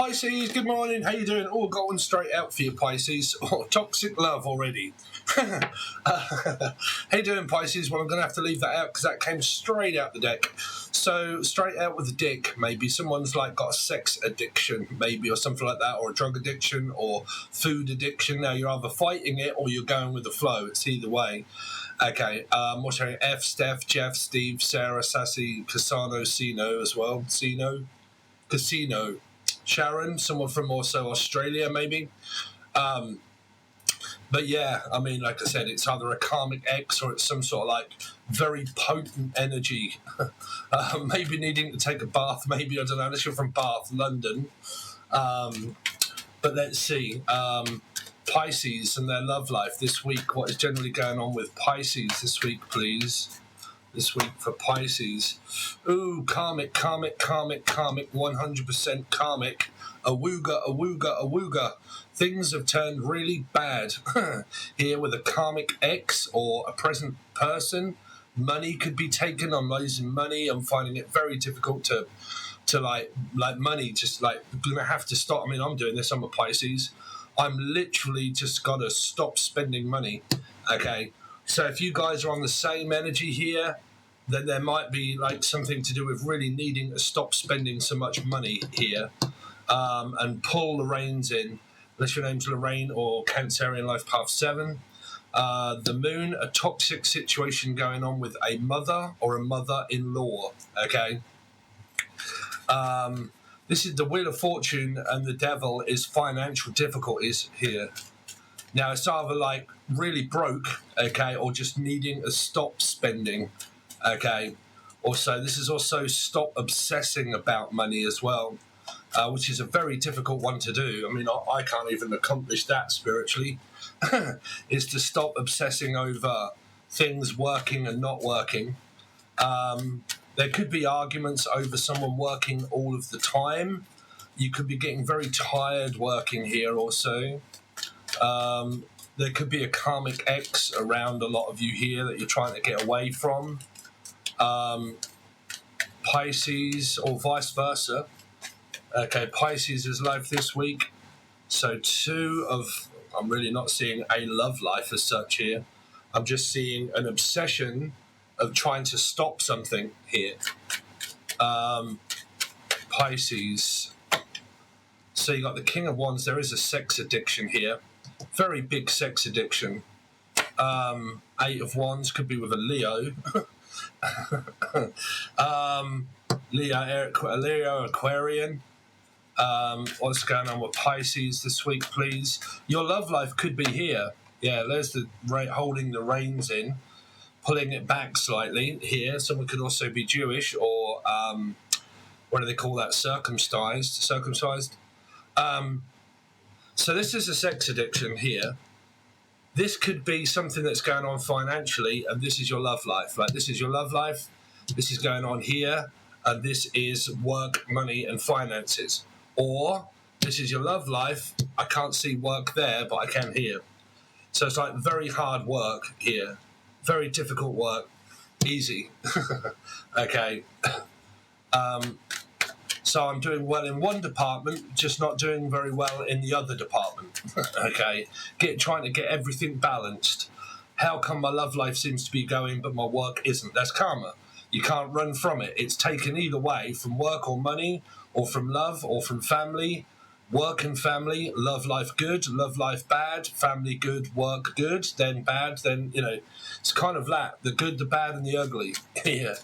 Pisces, good morning. How you doing? All going straight out for you, Pisces. Oh, toxic love already. How you doing, Pisces? Well, I'm going to have to leave that out because that came straight out the deck. So, straight out with the dick, maybe. Someone's like got a sex addiction, maybe, or something like that, or a drug addiction, or food addiction. Now, you're either fighting it or you're going with the flow. It's either way. Okay, what's her name? F, Steph, Jeff, Steve, Sarah, Sassy, Casano, Sino as well. Casino. Sharon, someone from also Australia, maybe. But yeah, I mean, like I said, it's either a karmic X or it's some sort of like very potent energy. Maybe needing to take a bath, maybe, I don't know, unless you're from Bath, London. But let's see. Pisces and their love life this week. What is generally going on with Pisces this week, please? This week for Pisces. Ooh, karmic, 100% karmic. Awooga. Things have turned really bad here with a karmic X or a present person. Money could be taken. I'm losing money. I'm finding it very difficult to like money, just like gonna have to stop. I mean, I'm doing this, I'm a Pisces. I'm literally just gotta stop spending money. Okay. So if you guys are on the same energy here, then there might be like something to do with really needing to stop spending so much money here, and pull the reins in. Unless your name's Lorraine or Cancerian Life Path 7. The moon, a toxic situation going on with a mother or a mother-in-law, okay? This is the Wheel of Fortune, and the devil is financial difficulties here. Now, it's either like really broke, okay, or just needing to stop spending, okay? Also, this is also stop obsessing about money as well, which is a very difficult one to do. I mean, I can't even accomplish that spiritually, is to stop obsessing over things working and not working. There could be arguments over someone working all of the time. You could be getting very tired working here also. There could be a karmic X around a lot of you here that you're trying to get away from. Pisces, or vice versa. Okay, Pisces is life this week. So I'm really not seeing a love life as such here. I'm just seeing an obsession of trying to stop something here. Pisces. So you got the King of Wands. There is a sex addiction here. Very big sex addiction. Eight of Wands could be with a Leo. Leo, Aquarian. What's going on with Pisces this week, please? Your love life could be here. Yeah, there's the holding the reins in, pulling it back slightly here. Someone could also be Jewish or what do they call that? Circumcised. So this is a sex addiction here. This could be something that's going on financially, and this is your love life. Like, this is your love life. This is going on here, and this is work, money, and finances. Or this is your love life. I can't see work there, but I can here. So it's like very hard work here. Very difficult work. Easy. Okay. So I'm doing well in one department, just not doing very well in the other department. Okay. Trying to get everything balanced. How come my love life seems to be going, but my work isn't? That's karma. You can't run from it. It's taken either way, from work or money, or from love, or from family. Work and family, love life good, love life bad, family good, work good, then bad, then, it's kind of that, the good, the bad, and the ugly. Yeah.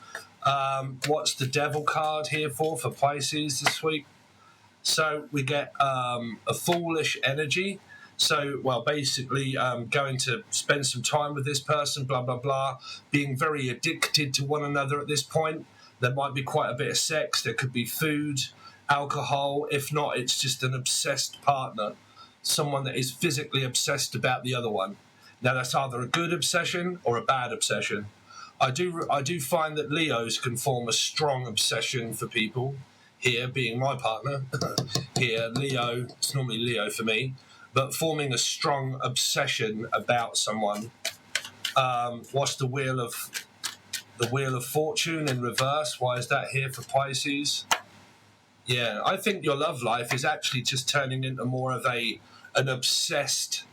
What's the devil card here for Pisces this week? So we get a foolish energy. So, well, basically going to spend some time with this person, blah, blah, blah, being very addicted to one another at this point. There might be quite a bit of sex. There could be food, alcohol. If not, it's just an obsessed partner, someone that is physically obsessed about the other one. Now, that's either a good obsession or a bad obsession. I do find that Leos can form a strong obsession for people. Here, being my partner, here, Leo, it's normally Leo for me, but forming a strong obsession about someone. What's the Wheel of Fortune in reverse? Why is that here for Pisces? Yeah, I think your love life is actually just turning into more of an obsessed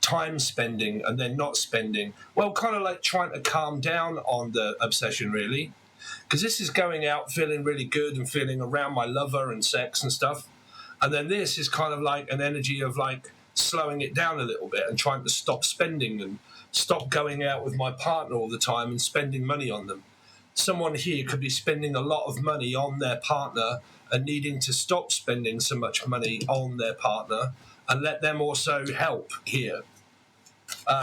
time spending and then not spending. Well, kind of like trying to calm down on the obsession, really. Because this is going out feeling really good and feeling around my lover and sex and stuff. And then this is kind of like an energy of like slowing it down a little bit and trying to stop spending and stop going out with my partner all the time and spending money on them. Someone here could be spending a lot of money on their partner and needing to stop spending so much money on their partner and let them also help here.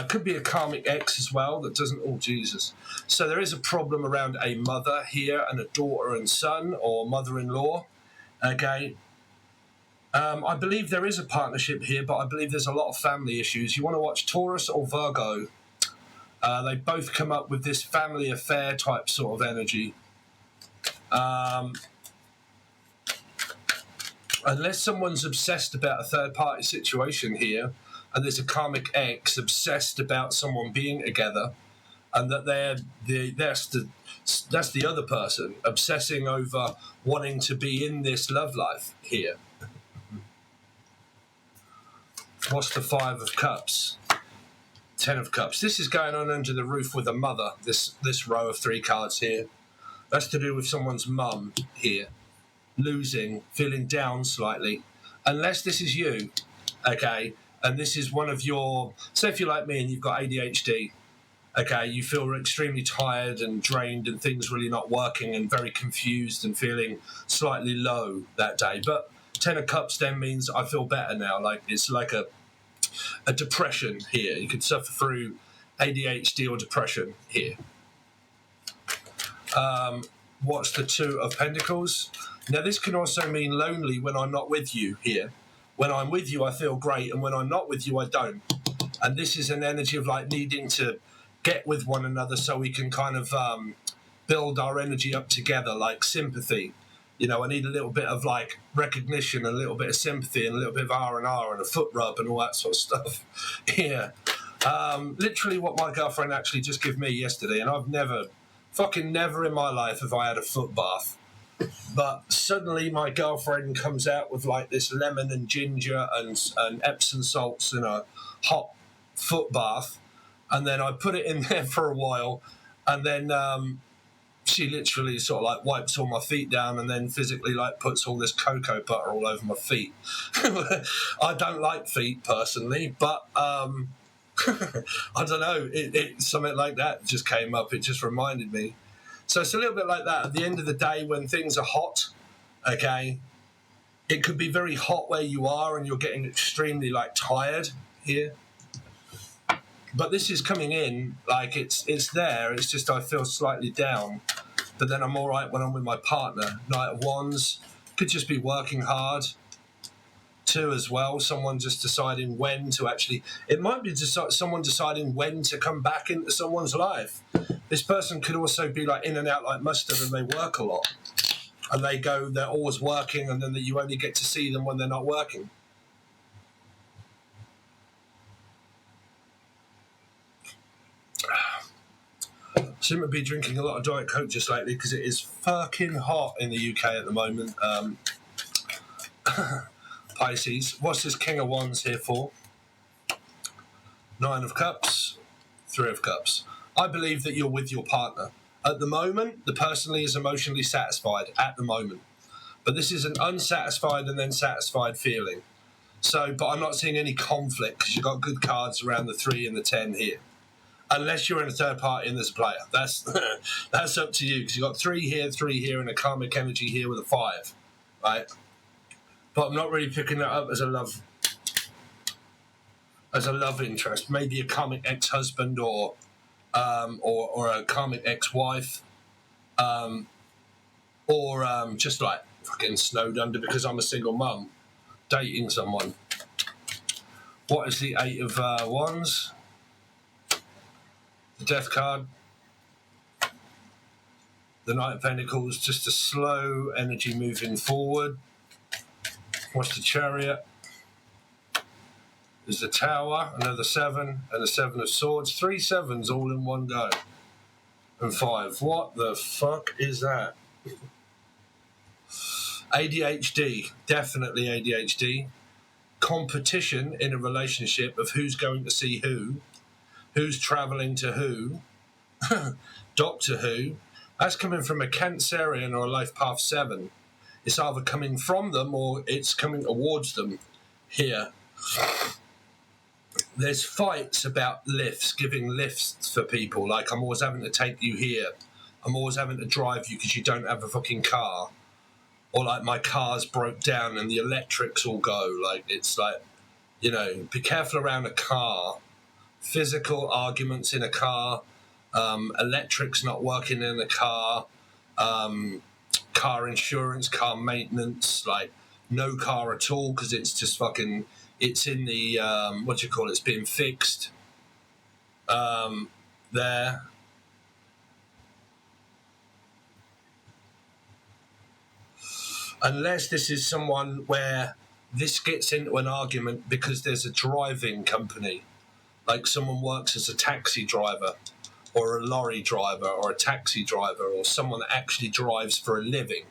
Could be a karmic ex as well that doesn't, oh Jesus. So there is a problem around a mother here and a daughter and son or mother-in-law. Okay. I believe there is a partnership here, but I believe there's a lot of family issues. You want to watch Taurus or Virgo? They both come up with this family affair type sort of energy. Unless someone's obsessed about a third-party situation here, and there's a karmic ex obsessed about someone being together, and that that's the other person obsessing over wanting to be in this love life here. What's the 5 of Cups? 10 of Cups. This is going on under the roof with a mother, this row of 3 cards here. That's to do with someone's mum here. Losing, feeling down slightly. Unless this is you, okay, and this is one of your... So if you're like me and you've got ADHD, okay, you feel extremely tired and drained and things really not working and very confused and feeling slightly low that day. But 10 of Cups then means I feel better now. Like it's like a depression here. You could suffer through ADHD or depression here. What's the 2 of Pentacles? Now, this can also mean lonely when I'm not with you here. When I'm with you, I feel great, and when I'm not with you, I don't. And this is an energy of like needing to get with one another so we can kind of build our energy up together, like sympathy. You know, I need a little bit of like recognition, a little bit of sympathy, and a little bit of R&R and a foot rub and all that sort of stuff. Yeah. Literally what my girlfriend actually just gave me yesterday, and I've never in my life have I had a foot bath. But suddenly my girlfriend comes out with like this lemon and ginger and Epsom salts in a hot foot bath. And then I put it in there for a while. And then she literally sort of like wipes all my feet down and then physically like puts all this cocoa butter all over my feet. I don't like feet personally, but I don't know. It something like that just came up. It just reminded me. So it's a little bit like that. At the end of the day, when things are hot, okay, it could be very hot where you are and you're getting extremely like tired here. But this is coming in like it's there. It's just I feel slightly down. But then I'm all right when I'm with my partner. Knight of Wands. Could just be working hard. 2 as well. Someone just deciding when to actually... It might be someone deciding when to come back into someone's life. This person could also be like in and out like mustard and they work a lot. And they're always working and then you only get to see them when they're not working. I seem to be drinking a lot of Diet Coke just lately because it is fucking hot in the UK at the moment. Pisces. What's this King of Wands here for? 9 of Cups, 3 of Cups. I believe that you're with your partner. At the moment, the person is emotionally satisfied at the moment. But this is an unsatisfied and then satisfied feeling. So, but I'm not seeing any conflict because you've got good cards around the 3 and the 10 here. Unless you're in a third party and there's a player. That's that's up to you because you've got 3 here, and a karmic energy here with a 5. Right? But I'm not really picking that up as a love interest. Maybe a karmic ex-husband or a karmic ex-wife, or just like fucking snowed under because I'm a single mum dating someone. What is the 8 of Wands? The Death card. The Knight of Pentacles, just a slow energy moving forward. What's the Chariot? There's the Tower, another 7, and the 7 of Swords. 3 7s all in one go. And 5. What the fuck is that? ADHD, definitely ADHD. Competition in a relationship of who's going to see who's travelling to who, Doctor Who. That's coming from a Cancerian or a Life Path 7. It's either coming from them or it's coming towards them here. There's fights about lifts, giving lifts for people. Like, I'm always having to take you here. I'm always having to drive you because you don't have a fucking car. Or like my car's broke down and the electrics all go. Like, it's like, you know, be careful around a car. Physical arguments in a car. Electrics not working in a car. Car insurance, car maintenance. Like, no car at all because it's just fucking... It's in the, it's being fixed there. Unless this is someone where this gets into an argument because there's a driving company. Like someone works as a taxi driver or a lorry driver or a taxi driver or someone that actually drives for a living.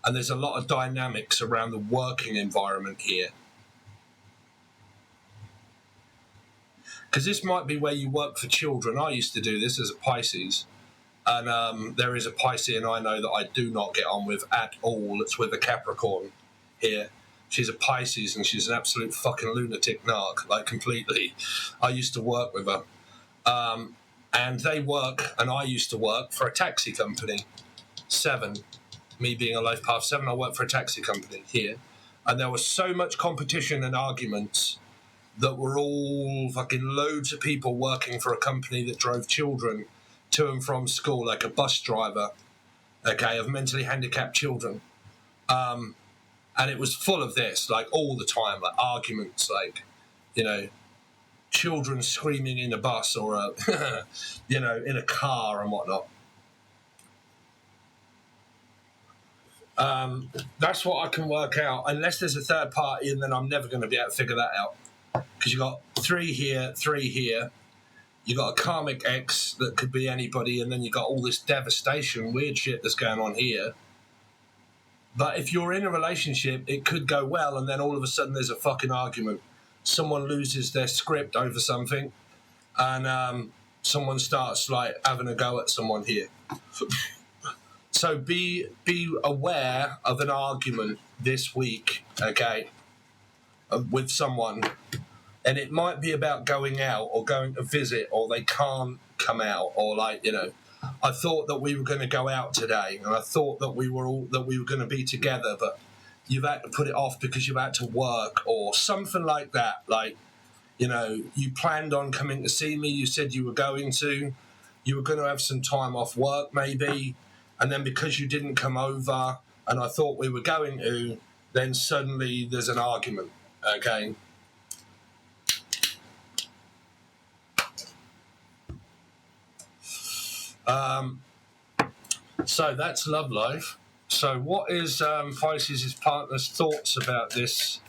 And there's a lot of dynamics around the working environment here. Because this might be where you work for children. I used to do this as a Pisces. And there is a Piscean I know that I do not get on with at all. It's with a Capricorn here. She's a Pisces and she's an absolute fucking lunatic narc, like completely. I used to work with her. And they work, and I used to work for a taxi company. 7. Me being a Life Path 7, I worked for a taxi company here. And there was so much competition and arguments that were all fucking loads of people working for a company that drove children to and from school, like a bus driver, okay, of mentally handicapped children. And it was full of this, like all the time, like arguments, like, you know, children screaming in a bus or, a, you know, in a car and whatnot. That's what I can work out, unless there's a third party, and then I'm never going to be able to figure that out. Because you got 3 here, 3 here. You got a karmic X that could be anybody, and then you got all this devastation, weird shit that's going on here. But if you're in a relationship, it could go well, and then all of a sudden there's a fucking argument. Someone loses their script over something, and someone starts like having a go at someone here. So be aware of an argument this week, okay, with someone. And it might be about going out or going to visit, or they can't come out, or like, you know, I thought that we were going to go out today, and I thought that we were going to be together, but you've had to put it off because you've had to work, or something like that. Like, you know, you planned on coming to see me. You said you were going to have some time off work maybe, and then because you didn't come over, and I thought we were going to, then suddenly there's an argument. Okay. So that's love life. So what is Pisces' partner's thoughts about this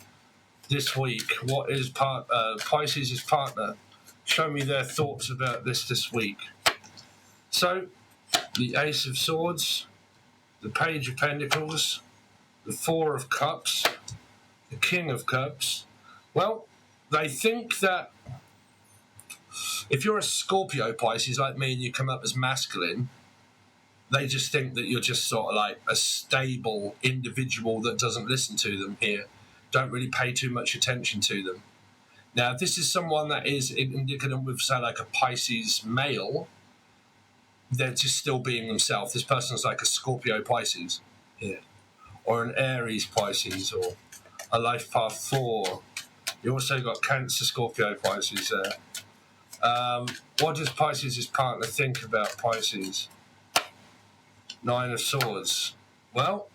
week? What is Pisces' partner? Show me their thoughts about this week. So the Ace of Swords, the Page of Pentacles, the Four of Cups, the King of Cups. Well, they think that if you're a Scorpio Pisces like me and you come up as masculine, they just think that you're just sort of like a stable individual that doesn't listen to them here, don't really pay too much attention to them. Now, if this is someone that is indicative with, say, like a Pisces male, they're just still being themselves. This person's like a Scorpio Pisces here, or an Aries Pisces, or a Life Path 4. You also got Cancer Scorpio Pisces there. What does Pisces' partner think about Pisces? 9 of Swords. Well,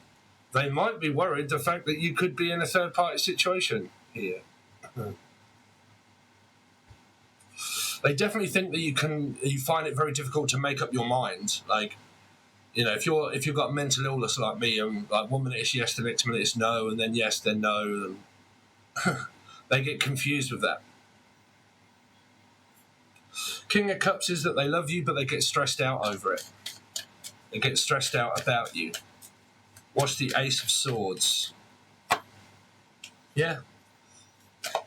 they might be worried the fact that you could be in a third-party situation here. They definitely think that you find it very difficult to make up your mind. Like, you know, if you've got mental illness like me, and like 1 minute it's yes, the next minute it's no, and then yes, then no, and they get confused with that. King of Cups is that they love you, but they get stressed out over it. They get stressed out about you. What's the Ace of Swords? Yeah.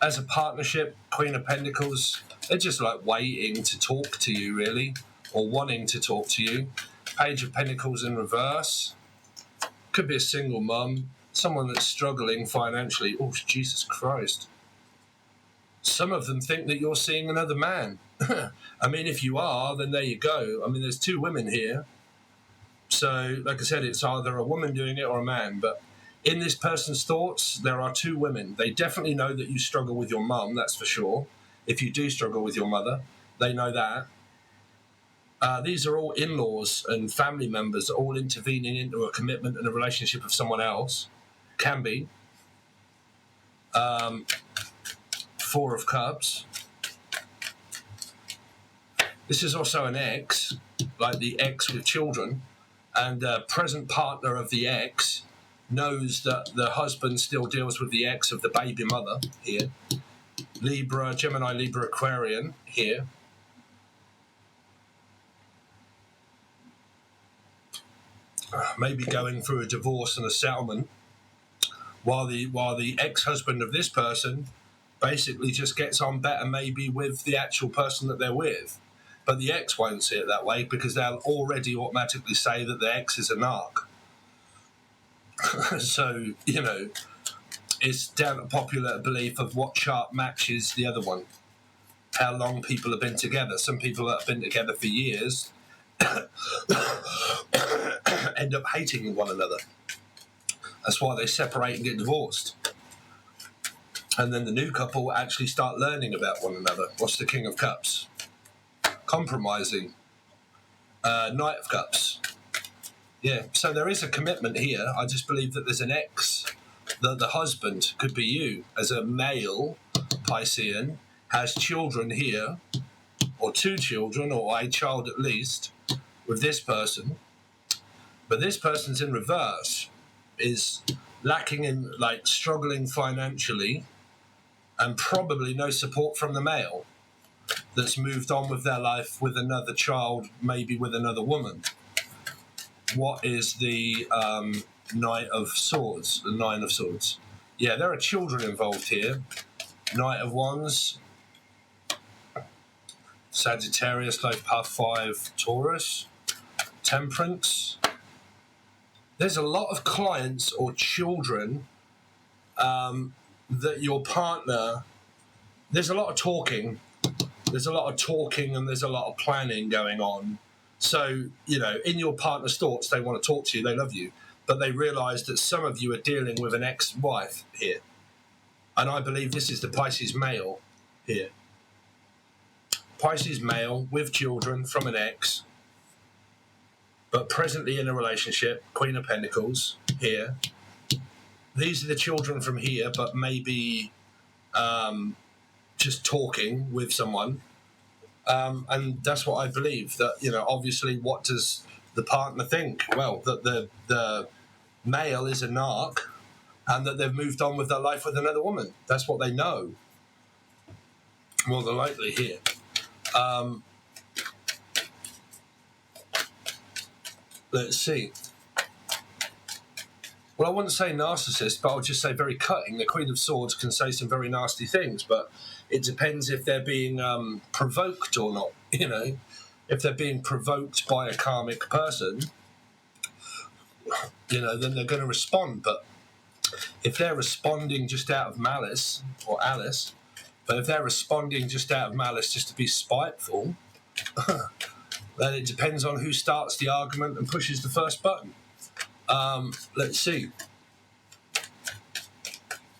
As a partnership, Queen of Pentacles, they're just like waiting to talk to you, really, or wanting to talk to you. Page of Pentacles in reverse. Could be a single mum, someone that's struggling financially. Oh, Jesus Christ. Some of them think that you're seeing another man. I mean, if you are, then there you go. I mean, there's two women here. So, like I said, it's either a woman doing it or a man. But in this person's thoughts, there are two women. They definitely know that you struggle with your mum, that's for sure. If you do struggle with your mother, they know that. These are all in-laws and family members all intervening into a commitment and a relationship of someone else. Can be. Four of Cups. This is also an ex, like the ex with children, and the present partner of the ex knows that the husband still deals with the ex of the baby mother here. Libra, Gemini, Libra, Aquarian here. Maybe going through a divorce and a settlement, while the ex-husband of this person basically just gets on better maybe with the actual person that they're with. But the ex won't see it that way because they'll already automatically say that the ex is a narc. So, you know, it's down to popular belief of what chart matches the other one. How long people have been together. Some people that have been together for years end up hating one another. That's why they separate and get divorced. And then the new couple actually start learning about one another. What's the King of Cups? Compromising. Knight of Cups. Yeah, so there is a commitment here. I just believe that there's an ex, that the husband could be you as a male Piscean, has children here, or two children, or a child at least, with this person. But this person's in reverse, is lacking in, like, struggling financially, and probably no support from the male that's moved on with their life with another child, maybe with another woman. What is the Knight of Swords, the Nine of Swords? Yeah, there are children involved here. Knight of Wands, Sagittarius, Life Path 5, Taurus, Temperance. There's a lot of clients or children that your partner, there's a lot of talking. There's a lot of talking and there's a lot of planning going on. So, you know, in your partner's thoughts, they want to talk to you, they love you, but they realise that some of you are dealing with an ex-wife here. And I believe this is the Pisces male here. Pisces male with children from an ex, but presently in a relationship, Queen of Pentacles here. These are the children from here, but maybe just talking with someone. And that's what I believe, that, you know, obviously what does the partner think? Well, that the male is a narc and that they've moved on with their life with another woman. That's what they know. More than likely here. Let's see. Well, I wouldn't say narcissist, but I'll just say very cutting. The Queen of Swords can say some very nasty things, but it depends if they're being provoked or not, you know. If they're being provoked by a karmic person, you know, then they're going to respond. But if they're responding just out of malice, or Alice, but if they're responding just out of malice just to be spiteful, then it depends on who starts the argument and pushes the first button. Let's see.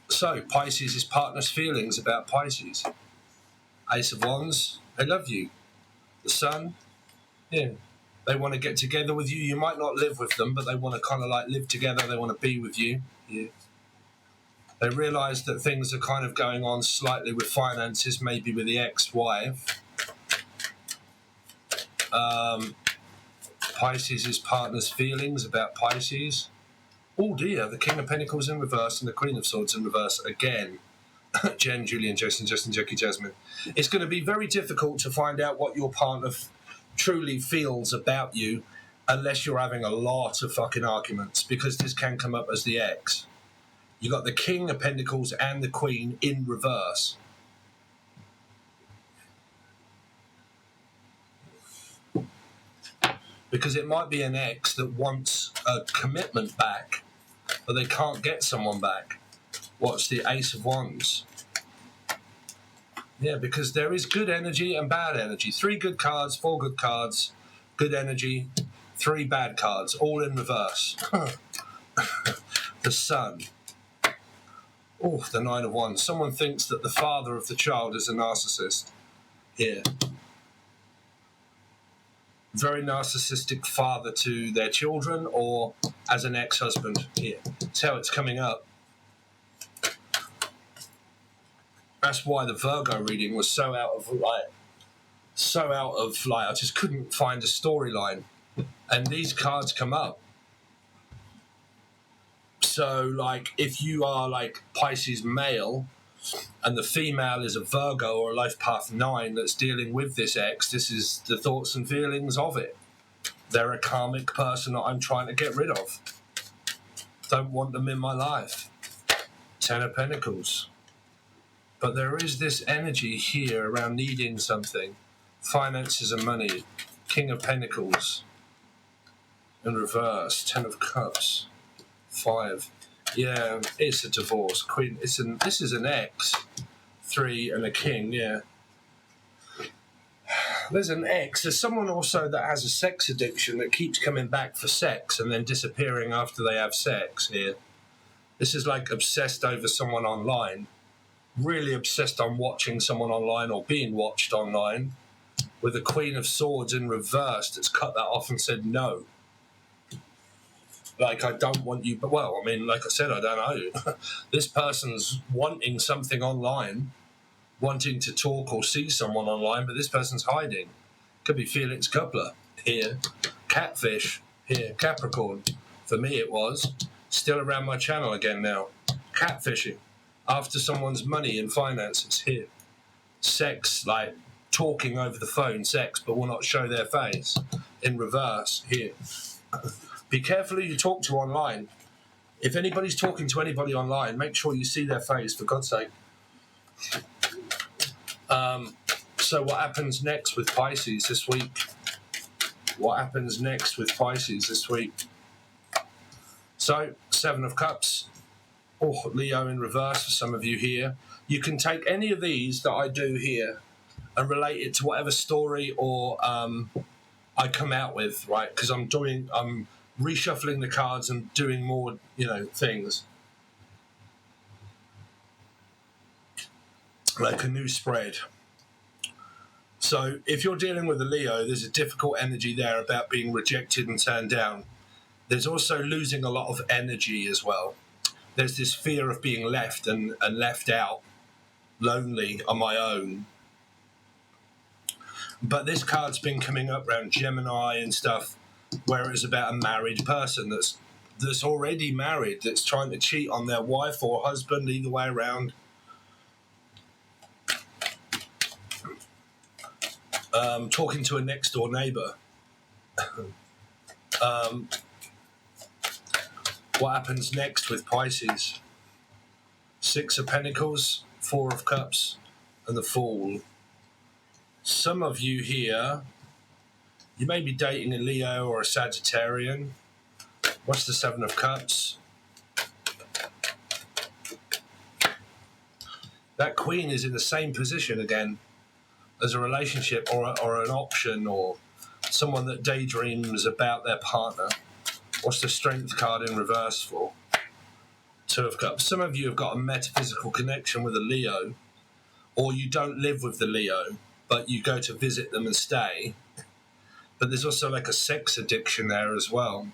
So, Pisces is partner's feelings about Pisces. Ace of Wands, they love you. The Sun, yeah, they want to get together with you. You might not live with them, but they want to kind of like live together. They want to be with you. Yeah. They realise that things are kind of going on slightly with finances, maybe with the ex-wife. Pisces is partner's feelings about Pisces. Oh dear, the King of Pentacles in reverse and the Queen of Swords in reverse again. Jen, Julian, Jason, Justin, Jackie, Jasmine. It's going to be very difficult to find out what your partner truly feels about you unless you're having a lot of fucking arguments, because this can come up as the X. You got the King of Pentacles and the Queen in reverse. Because it might be an ex that wants a commitment back, but they can't get someone back. Watch the Ace of Wands. Yeah, because there is good energy and bad energy. 3 good cards, 4 good cards, good energy, 3 bad cards, all in reverse. The Sun. Oh, the 9 of Wands. Someone thinks that the father of the child is a narcissist. Here. Very narcissistic father to their children, or as an ex-husband. Here. That's how it's coming up. That's why the Virgo reading was so out of I just couldn't find a storyline. And these cards come up. So, like, if you are, like, Pisces male, and the female is a Virgo or a life path 9 that's dealing with this ex, this is the thoughts and feelings of it. They're a karmic person that I'm trying to get rid of. Don't want them in my life. 10 of Pentacles. But there is this energy here around needing something. Finances and money. King of Pentacles. In reverse. 10 of Cups. 5. Yeah, it's a divorce. Queen. This is an ex. 3 and a king, yeah. There's an ex. There's someone also that has a sex addiction that keeps coming back for sex and then disappearing after they have sex here. This is like obsessed over someone online. Really obsessed on watching someone online or being watched online, with the Queen of Swords in reverse that's cut that off and said no. Like, I don't want you, but well, I mean, like I said, I don't know. This person's wanting something online, wanting to talk or see someone online, but this person's hiding. Could be Felix Coupler here. Catfish here. Capricorn. For me it was. Still around my channel again now. Catfishing. After someone's money and finances here. Sex, like talking over the phone, sex, but will not show their face. In reverse here. Be careful who you talk to online. If anybody's talking to anybody online, make sure you see their face, for God's sake. So what happens next with Pisces this week? What happens next with Pisces this week? So, 7 of Cups. Oh, Leo in reverse for some of you here. You can take any of these that I do here and relate it to whatever story or I come out with, right? Because I'm reshuffling the cards and doing more, things. Like a new spread. So if you're dealing with a Leo, there's a difficult energy there about being rejected and turned down. There's also losing a lot of energy as well. There's this fear of being left and left out, lonely on my own. But this card's been coming up around Gemini and stuff, where it's about a married person that's already married, that's trying to cheat on their wife or husband, either way around. Talking to a next door neighbour. What happens next with Pisces? 6 of Pentacles, 4 of Cups, and the Fool. Some of you here, you may be dating a Leo or a Sagittarian. What's the 7 of Cups? That Queen is in the same position again as a relationship or an option or someone that daydreams about their partner. What's the Strength card in reverse for? 2 of Cups. Some of you have got a metaphysical connection with a Leo, or you don't live with the Leo, but you go to visit them and stay. But there's also like a sex addiction there as well.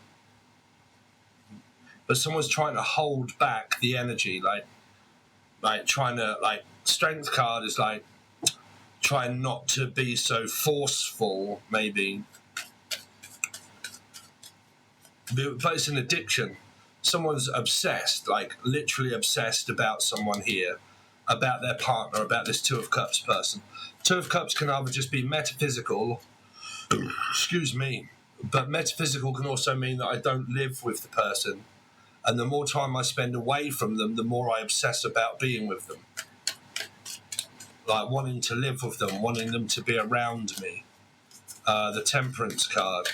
But someone's trying to hold back the energy, like trying to, like, Strength card is like trying not to be so forceful, maybe. But it's an addiction. Someone's obsessed, like literally obsessed about someone here, about their partner, about this 2 of Cups person. 2 of Cups can either just be metaphysical, excuse me, But metaphysical can also mean that I don't live with the person. And the more time I spend away from them, the more I obsess about being with them. Like wanting to live with them, wanting them to be around me. The Temperance card.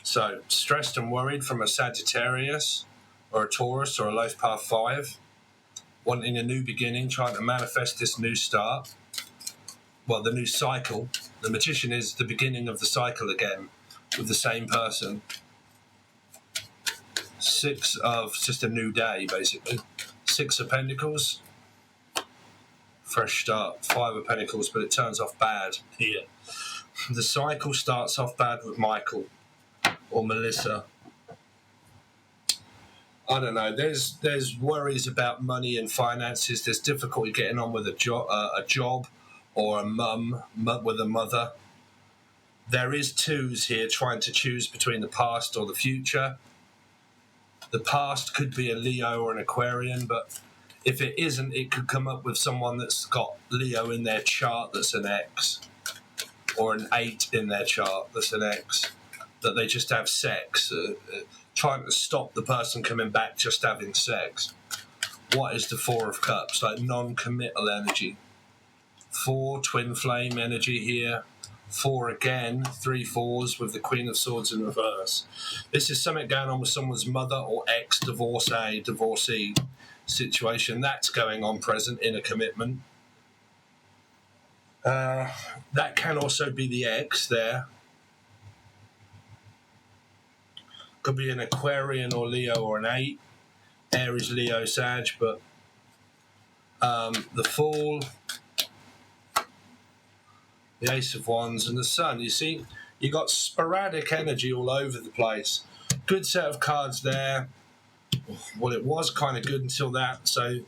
So, stressed and worried from a Sagittarius or a Taurus or a Life Path 5. Wanting a new beginning, trying to manifest this new start. Well, the new cycle. The Magician is the beginning of the cycle again with the same person. 6 of just a new day, basically. 6 of Pentacles. Fresh start. 5 of Pentacles, but it turns off bad here. The cycle starts off bad with Michael or Melissa. I don't know. There's worries about money and finances. There's difficulty getting on with a job or a mum with a mother. There is 2s here trying to choose between the past or the future. The past could be a Leo or an Aquarian, but if it isn't, it could come up with someone that's got Leo in their chart that's an X, or an 8 in their chart that's an X, that they just have sex, trying to stop the person coming back just having sex. What is the 4 of Cups? Like non-committal energy. 4 twin flame energy here. 4 again, 3 4s with the Queen of Swords in reverse. This is something going on with someone's mother or divorcee situation. That's going on present in a commitment. That can also be the ex there. Could be an Aquarian or Leo or an 8. Aries, Leo, Sag, but the Fool, the Ace of Wands, and the Sun. You see, you got sporadic energy all over the place. Good set of cards there. Well, it was kind of good until that, so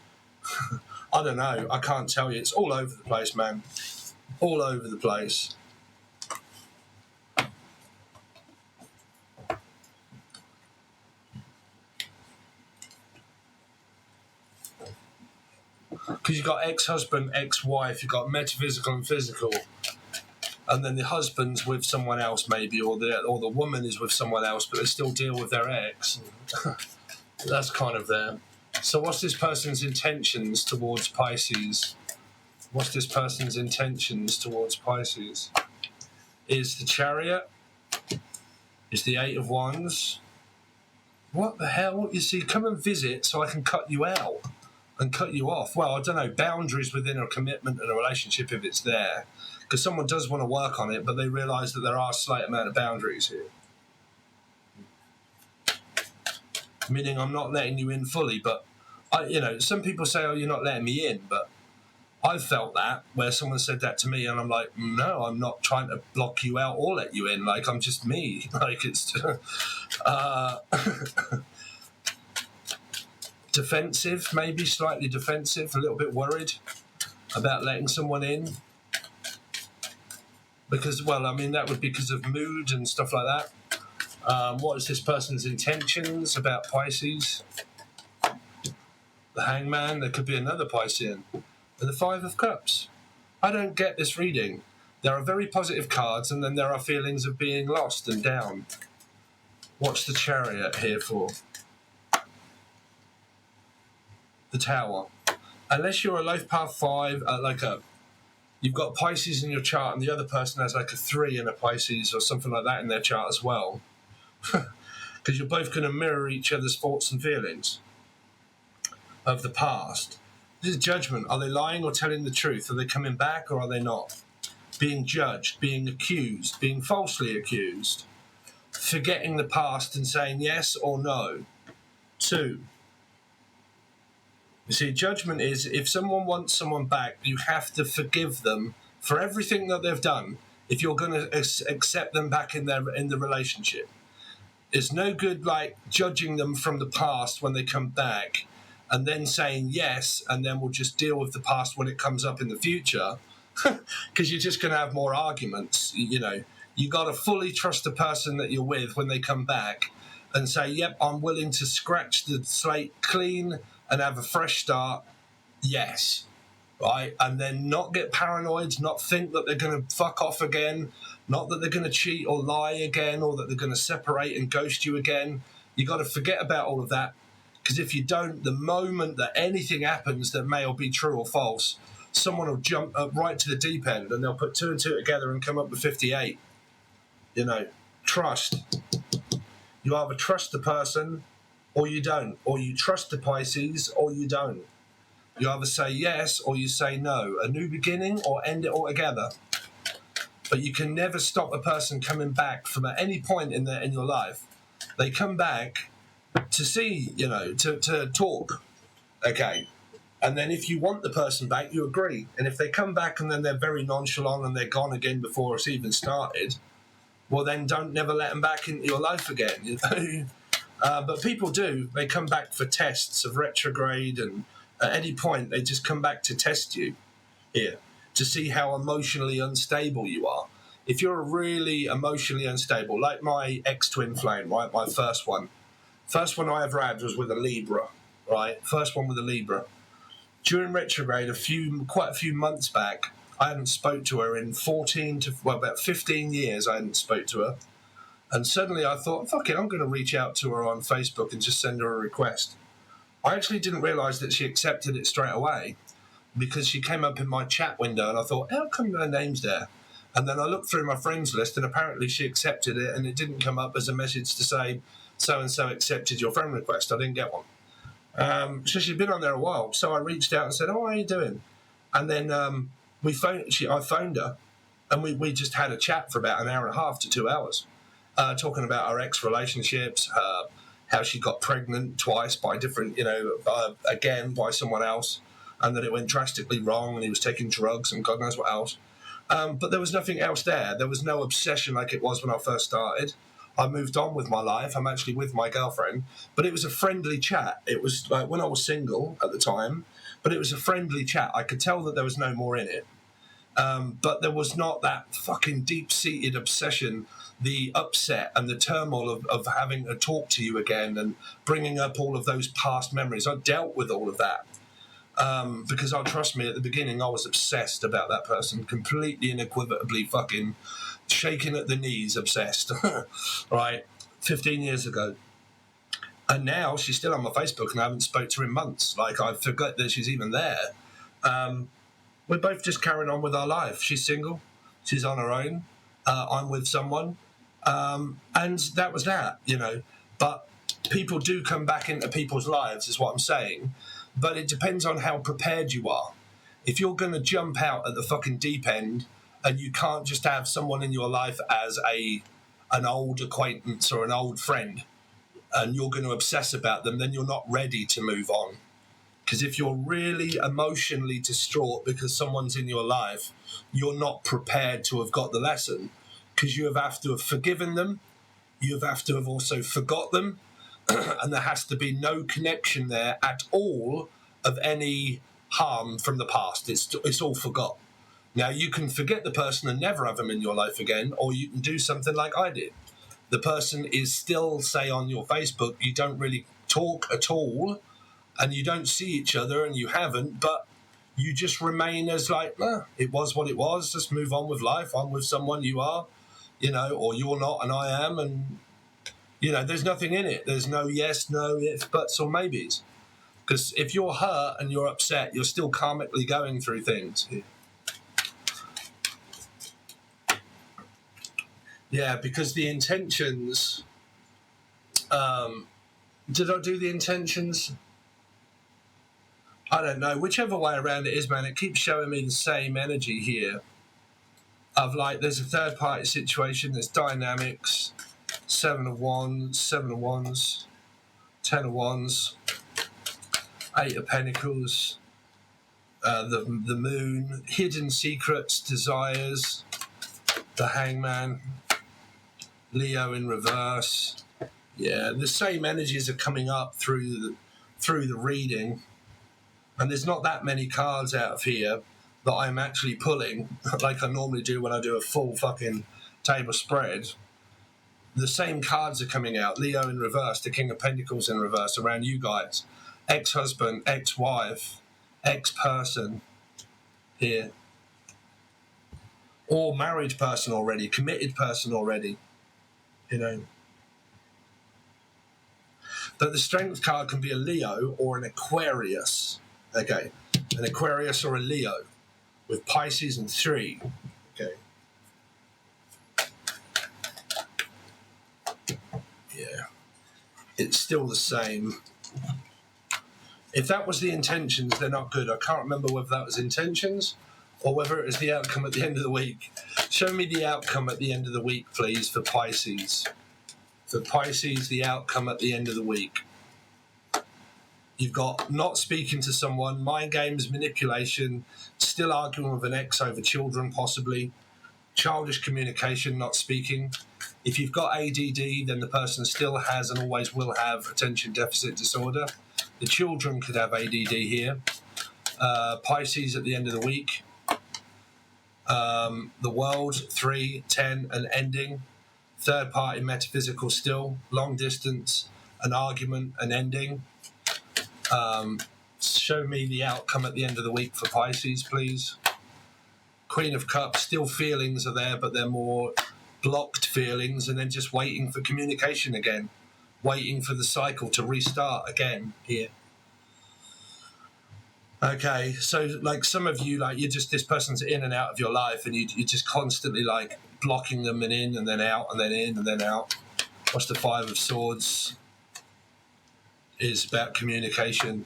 I don't know. I can't tell you. It's all over the place, man. All over the place. Because you've got ex-husband, ex-wife, you've got metaphysical and physical. And then the husband's with someone else maybe, or the woman is with someone else, but they still deal with their ex. That's kind of there. So what's this person's intentions towards Pisces? What's this person's intentions towards Pisces? Is the Chariot? Is the 8 of Wands? What the hell? You see, come and visit so I can cut you out and cut you off. Well, I don't know, boundaries within a commitment and a relationship if it's there. Because someone does want to work on it, but they realise that there are a slight amount of boundaries here. Meaning I'm not letting you in fully, but, some people say, oh, you're not letting me in, but I've felt that, where someone said that to me, and I'm like, no, I'm not trying to block you out or let you in. Like, I'm just me. Like, it's... defensive, maybe, slightly defensive, a little bit worried about letting someone in. Because, well, I mean, that would be because of mood and stuff like that. What is this person's intentions about Pisces? The Hangman, there could be another Piscean. And the 5 of Cups. I don't get this reading. There are very positive cards, and then there are feelings of being lost and down. What's the Chariot here for? The Tower. Unless you're a Life Path 5, you've got Pisces in your chart and the other person has like a 3 in a Pisces or something like that in their chart as well. Because you're both going to mirror each other's thoughts and feelings of the past. This is judgment. Are they lying or telling the truth? Are they coming back or are they not? Being judged, being accused, being falsely accused. Forgetting the past and saying yes or no. 2. You see, judgment is if someone wants someone back, you have to forgive them for everything that they've done if you're going to accept them back in the relationship. It's no good like judging them from the past when they come back and then saying yes, and then we'll just deal with the past when it comes up in the future, because you're just going to have more arguments. You got to fully trust the person that you're with when they come back and say, yep, I'm willing to scratch the slate clean and have a fresh start. Yes. right? And then not get paranoid, not think that they're going to fuck off again, not that they're going to cheat or lie again, or that they're going to separate and ghost you again. You got to forget about all of that, because if you don't, the moment that anything happens that may or be true or false, someone will jump up right to the deep end and they'll put 2 and 2 together and come up with 58. You know, trust. You either trust the person or you don't, or you trust the Pisces or you don't. You either say yes or you say no, a new beginning or end it altogether. But you can never stop a person coming back from at any point in your life. They come back to see, you know, to talk, okay? And then if you want the person back, you agree. And if they come back and then they're very nonchalant and they're gone again before it's even started, well, then don't never let them back into your life again, you know? But people do. They come back for tests of retrograde, and at any point they just come back to test you here to see how emotionally unstable you are. If you're really emotionally unstable, like my ex-twin flame, right, my first one I ever had was with a Libra, right? First one with a Libra. During retrograde, quite a few months back, I hadn't spoke to her in about 15 years. I hadn't spoke to her. And suddenly I thought, fuck it, I'm going to reach out to her on Facebook and just send her a request. I actually didn't realise that she accepted it straight away, because she came up in my chat window and I thought, how come her name's there? And then I looked through my friends list and apparently she accepted it, and it didn't come up as a message to say, so-and-so accepted your friend request. I didn't get one. So she'd been on there a while. So I reached out and said, oh, how are you doing? And then I phoned her, and we just had a chat for about an hour and a half to 2 hours, talking about our ex-relationships, how she got pregnant twice by different, again by someone else, and that it went drastically wrong and he was taking drugs and God knows what else. But there was nothing else there. There was no obsession like it was when I first started. I moved on with my life. I'm actually with my girlfriend, but it was a friendly chat. It was like when I was single at the time, but it was a friendly chat. I could tell that there was no more in it. But there was not that fucking deep-seated obsession, the upset and the turmoil of having to talk to you again and bringing up all of those past memories. I dealt with all of that. Because trust me, at the beginning, I was obsessed about that person, completely and unequivocally fucking shaking at the knees, obsessed, right? 15 years ago. And now she's still on my Facebook and I haven't spoke to her in months. Like, I forgot that she's even there. We're both just carrying on with our life. She's single. She's on her own. I'm with someone. And that was that, you know. But people do come back into people's lives, is what I'm saying. But it depends on how prepared you are. If you're going to jump out at the fucking deep end and you can't just have someone in your life as an old acquaintance or an old friend, and you're going to obsess about them, then you're not ready to move on. Because if you're really emotionally distraught because someone's in your life, you're not prepared to have got the lesson, because you have to have forgiven them, you have to have also forgot them, and there has to be no connection there at all of any harm from the past. It's all forgot. Now, you can forget the person and never have them in your life again, or you can do something like I did. The person is still, say, on your Facebook, you don't really talk at all, and you don't see each other, and you haven't, but you just remain as like, it was what it was, just move on with life. I'm with someone, you are, you know, or you're not and I am, and you know, there's nothing in it. There's no yes, no, if, buts, or maybes. Because if you're hurt and you're upset, you're still karmically going through things. Yeah, because the intentions... did I do the intentions? I don't know. Whichever way around it is, man, it keeps showing me the same energy here. Of like, there's a third-party situation, there's dynamics... 7 of Wands, 7 of Wands, 10 of Wands, 8 of Pentacles, the Moon, hidden secrets, desires, the Hangman, Leo in reverse. Yeah, the same energies are coming up through the reading, and there's not that many cards out of here that I'm actually pulling like I normally do when I do a full fucking table spread. The same cards are coming out. Leo in reverse, the King of Pentacles in reverse around you guys. Ex-husband, ex-wife, ex-person, here. Or married person already, committed person already, you know. But the Strength card can be a Leo or an Aquarius. Okay, an Aquarius or a Leo with Pisces and 3. Okay. Yeah. It's still the same. If that was the intentions, they're not good. I can't remember whether that was intentions or whether it was the outcome at the end of the week. Show me the outcome at the end of the week, please, for Pisces. For Pisces, the outcome at the end of the week. You've got not speaking to someone, mind games, manipulation, still arguing with an ex over children, possibly, childish communication, not speaking. If you've got ADD, then the person still has and always will have attention deficit disorder. The children could have ADD here. Pisces at the end of the week. The world, 3, 10, an ending. Third party metaphysical still. Long distance, an argument, an ending. Show me the outcome at the end of the week for Pisces, please. Queen of Cups, still feelings are there, but they're more blocked feelings, and then just waiting for communication again. Waiting for the cycle to restart again here. Okay, so like some of you, like you're just, this person's in and out of your life, and you're just constantly like blocking them and in and then out and then in and then out. What's the 5 of Swords? Is about communication.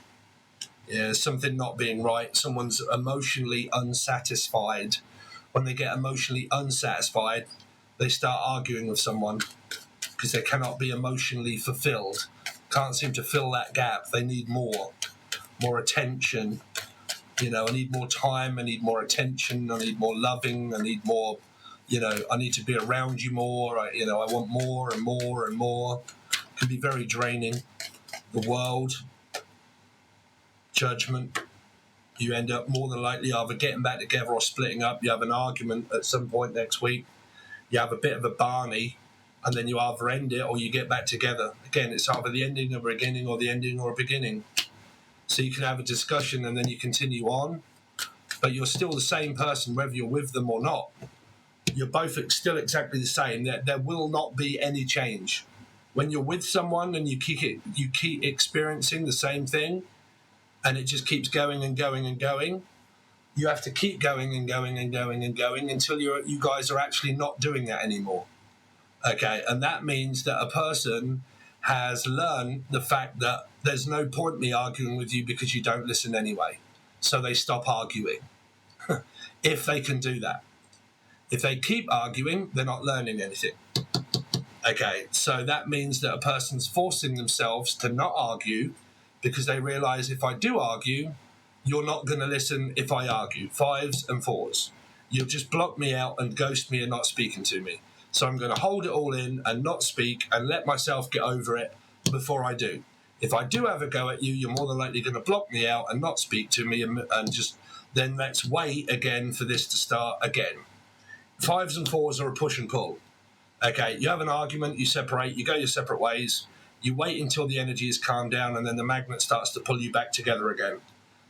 Yeah, something not being right. Someone's emotionally unsatisfied. When they get emotionally unsatisfied, they start arguing with someone because they cannot be emotionally fulfilled. Can't seem to fill that gap. They need more attention. You know, I need more time. I need more attention. I need more loving. I need more, you know, I need to be around you more. I want more and more and more. It can be very draining. The World, Judgment. You end up more than likely either getting back together or splitting up. You have an argument at some point next week. You have a bit of a Barney, and then you either end it or you get back together. Again, it's either the ending of a beginning or the ending or a beginning. So you can have a discussion and then you continue on, but you're still the same person whether you're with them or not. You're both still exactly the same. There will not be any change. When you're with someone and you keep experiencing the same thing, and it just keeps going and going and going, you have to keep going and going and going and going until you guys are actually not doing that anymore. Okay, and that means that a person has learned the fact that there's no point me arguing with you because you don't listen anyway. So they stop arguing. If they can do that. If they keep arguing, they're not learning anything. Okay, so that means that a person's forcing themselves to not argue because they realise if I do argue, you're not going to listen if I argue. 5s and 4s. You'll just block me out and ghost me and not speaking to me. So I'm going to hold it all in and not speak and let myself get over it before I do. If I do have a go at you, you're more than likely going to block me out and not speak to me and just then let's wait again for this to start again. 5s and 4s are a push and pull. Okay, you have an argument, you separate, you go your separate ways, you wait until the energy is calmed down and then the magnet starts to pull you back together again.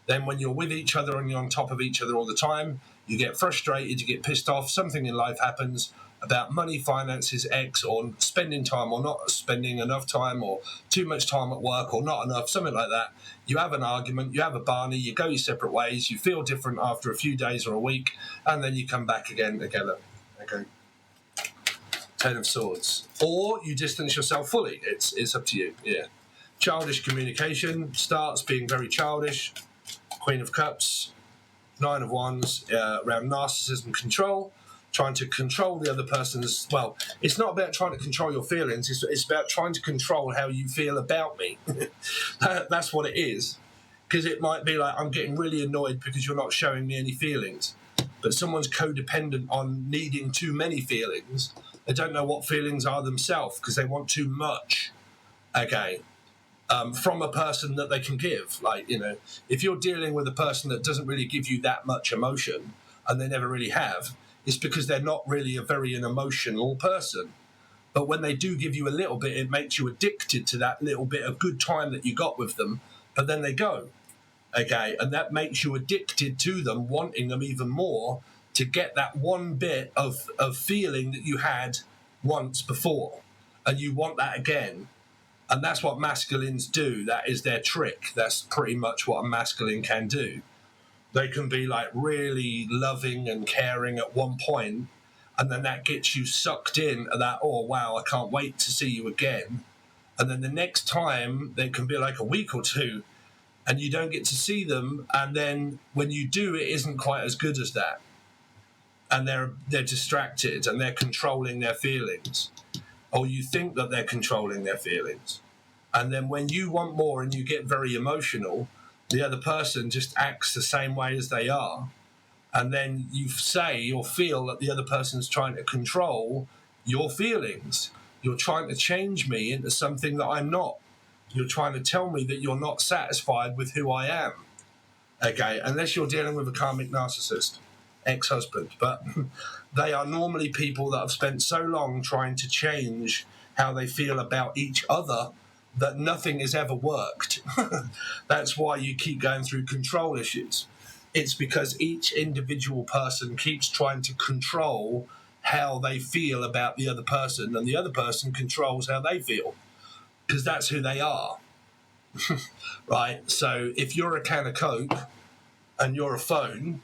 Then when you're with each other and you're on top of each other all the time, you get frustrated, you get pissed off, something in life happens about money, finances, X, or spending time or not spending enough time or too much time at work or not enough, something like that. You have an argument, you have a Barney, you go your separate ways, you feel different after a few days or a week, and then you come back again together. Okay. 10 of Swords. Or you distance yourself fully. It's up to you. Yeah. Childish communication starts being very childish. Queen of Cups. 9 of Wands around narcissism control. Trying to control the other person's... Well, it's not about trying to control your feelings. It's about trying to control how you feel about me. That's what it is. Because it might be like, I'm getting really annoyed because you're not showing me any feelings. But someone's codependent on needing too many feelings. They don't know what feelings are themselves because they want too much, okay, from a person that they can give. Like, you know, if you're dealing with a person that doesn't really give you that much emotion, and they never really have, it's because they're not really an emotional person. But when they do give you a little bit, it makes you addicted to that little bit of good time that you got with them, but then they go. Okay, and that makes you addicted to them, wanting them even more to get that one bit of feeling that you had once before, and you want that again. And that's what masculines do. That is their trick. That's pretty much what a masculine can do. They can be like really loving and caring at one point, and then that gets you sucked in to that, oh wow, I can't wait to see you again. And then the next time, there can be like a week or two, and you don't get to see them, and then when you do, it isn't quite as good as that. And they're distracted, and they're controlling their feelings. Or you think that they're controlling their feelings. And then when you want more and you get very emotional, the other person just acts the same way as they are. And then you say or feel that the other person's trying to control your feelings. You're trying to change me into something that I'm not. You're trying to tell me that you're not satisfied with who I am. Okay, unless you're dealing with a karmic narcissist, ex-husband. But they are normally people that have spent so long trying to change how they feel about each other that nothing has ever worked. That's why you keep going through control issues. It's because each individual person keeps trying to control how they feel about the other person, and the other person controls how they feel, because that's who they are. Right? So if you're a can of Coke and you're a phone,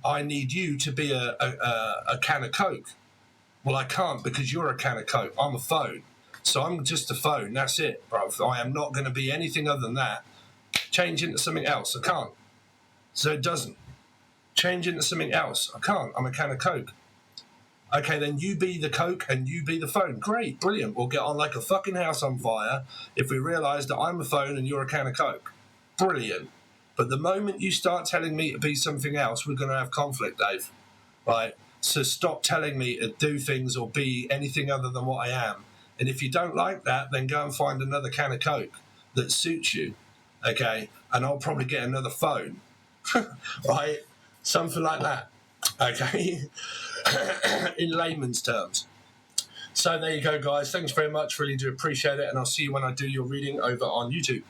I need you to be a can of Coke. Well, I can't, because you're a can of Coke. I'm a phone. So I'm just a phone. That's it, bro. I am not going to be anything other than that. Change into something else. I can't. So it doesn't. Change into something else. I can't. I'm a can of Coke. Okay, then you be the Coke and you be the phone. Great, brilliant. We'll get on like a fucking house on fire if we realise that I'm a phone and you're a can of Coke. Brilliant. But the moment you start telling me to be something else, we're going to have conflict, Dave. Right? So stop telling me to do things or be anything other than what I am. And if you don't like that, then go and find another can of Coke that suits you. Okay? And I'll probably get another phone. Right? Something like that. Okay? In layman's terms. So there you go, guys. Thanks very much. Really do appreciate it. And I'll see you when I do your reading over on YouTube.